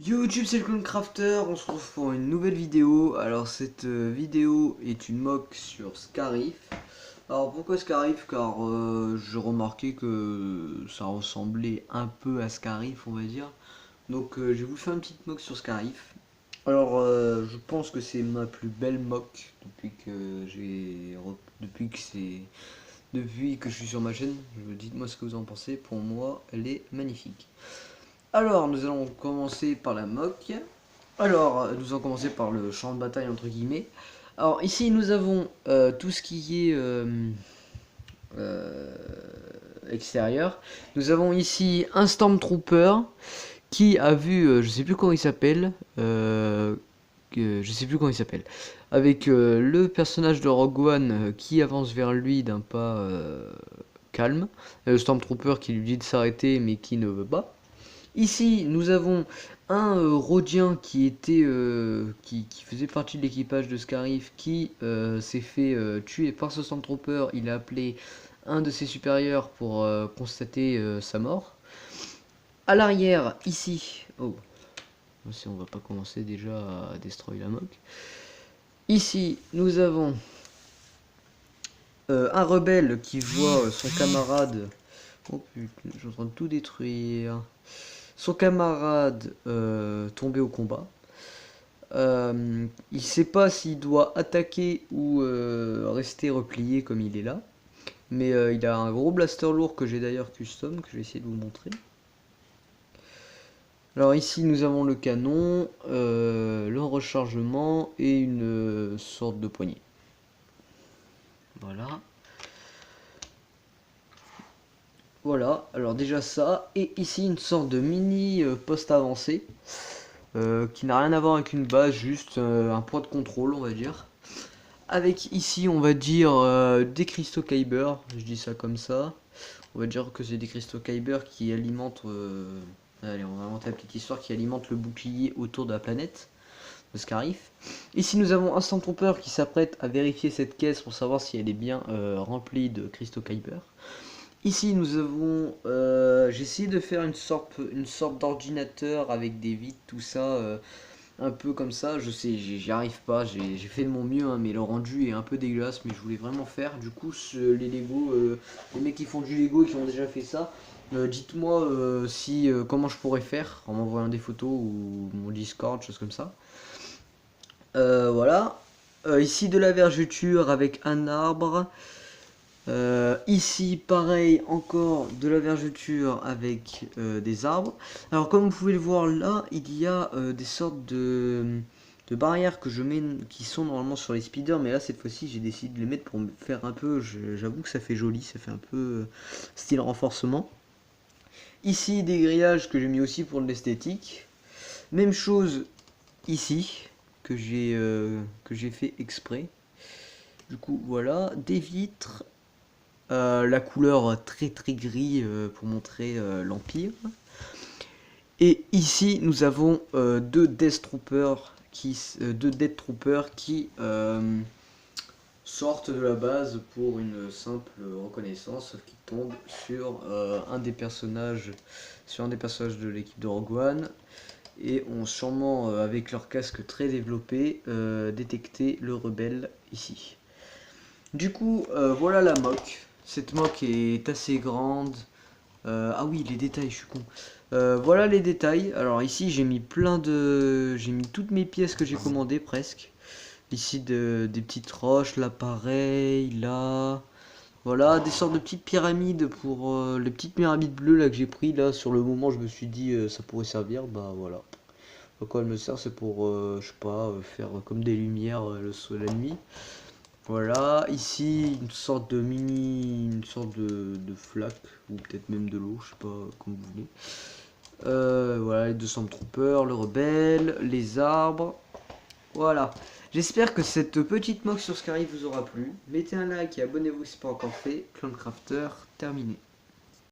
Yo YouTube, c'est le Clone Crafter, on se retrouve pour une nouvelle vidéo. Alors cette vidéo est une mock sur Scarif. Alors pourquoi Scarif? Car j'ai remarqué que ça ressemblait un peu à Scarif, on va dire. Donc j'ai voulu faire une petite mock sur Scarif. Alors je pense que c'est ma plus belle mock depuis que je suis sur ma chaîne. Dites-moi ce que vous en pensez. Pour moi, elle est magnifique. Alors, nous allons commencer par la mock. Alors, nous allons commencer par le champ de bataille, entre guillemets. Alors, ici, nous avons tout ce qui est euh, extérieur. Nous avons ici un Stormtrooper qui a vu, je sais plus comment il s'appelle, je sais plus comment il s'appelle, avec le personnage de Rogue One qui avance vers lui d'un pas calme. Le Stormtrooper qui lui dit de s'arrêter, mais qui ne veut pas. Ici, nous avons un Rhodien qui était qui faisait partie de l'équipage de Scarif qui s'est fait tuer par ce Stormtrooper. Il a appelé un de ses supérieurs pour constater sa mort. À l'arrière, ici, oh, si on va pas commencer déjà à destroy la mock. Ici, nous avons un rebelle qui voit son camarade. Oh putain, je suis en train de tout détruire. Son camarade tombé au combat. Il sait pas s'il doit attaquer ou rester replié comme il est là. Mais il a un gros blaster lourd que j'ai d'ailleurs custom, que je vais essayer de vous montrer. Alors ici nous avons le canon, le rechargement et une sorte de poignée. Voilà. Voilà, alors déjà ça. Et ici une sorte de mini poste avancé. Qui n'a rien à voir avec une base, juste un point de contrôle, on va dire. Avec ici, on va dire des cristaux Kyber, je dis ça comme ça. On va dire que c'est des cristaux Kyber qui alimentent. Allez, on va inventer la petite histoire qui alimente le bouclier autour de la planète de Scarif. Ici, nous avons un Stormtrooper qui s'apprête à vérifier cette caisse pour savoir si elle est bien remplie de cristaux Kyber. Ici nous avons, j'ai essayé de faire une sorte d'ordinateur avec des vides, tout ça, un peu comme ça. Je sais, j'y arrive pas, j'ai fait de mon mieux, hein, mais le rendu est un peu dégueulasse, mais je voulais vraiment faire. Du coup, les Lego, les mecs qui font du Lego et qui ont déjà fait ça, dites-moi comment je pourrais faire en m'envoyant des photos ou mon Discord, choses comme ça. Voilà. Ici de la vergeture avec un arbre. Ici pareil, encore de la vergeture avec des arbres. Alors comme vous pouvez le voir là, il y a des sortes de barrières que je mets, qui sont normalement sur les speeders, mais là cette fois-ci j'ai décidé de les mettre pour me faire un peu, j'avoue que ça fait joli, ça fait un peu style renforcement. Ici des grillages que j'ai mis aussi pour de l'esthétique. Même chose ici, que j'ai fait exprès. Du coup voilà, des vitres. La couleur très très gris pour montrer l'Empire. Et ici nous avons deux Death Troopers qui sortent de la base pour une simple reconnaissance, sauf qu'ils tombent sur un des personnages de l'équipe de Rogue One et ont sûrement avec leur casque très développé détecté le rebelle ici. Du coup, voilà la mock. Cette mock est assez grande. Ah oui, les détails, je suis con. Voilà les détails. Alors ici, j'ai mis j'ai mis toutes mes pièces que j'ai commandées presque. Ici, des petites roches, là pareil, là. Voilà, des sortes de petites pyramides pour les petites pyramides bleues là que j'ai pris là. Sur le moment, je me suis dit ça pourrait servir. Bah voilà. À quoi elle me sert, c'est pour, je sais pas, faire comme des lumières la nuit. Voilà, ici une sorte de de flaque, ou peut-être même de l'eau, je sais pas, comme vous voulez. Voilà, les 200 troopers, le rebelle, les arbres. Voilà. J'espère que cette petite mock sur Scarif vous aura plu. Mettez un like et abonnez-vous si ce n'est pas encore fait. Clone Crafter, terminé.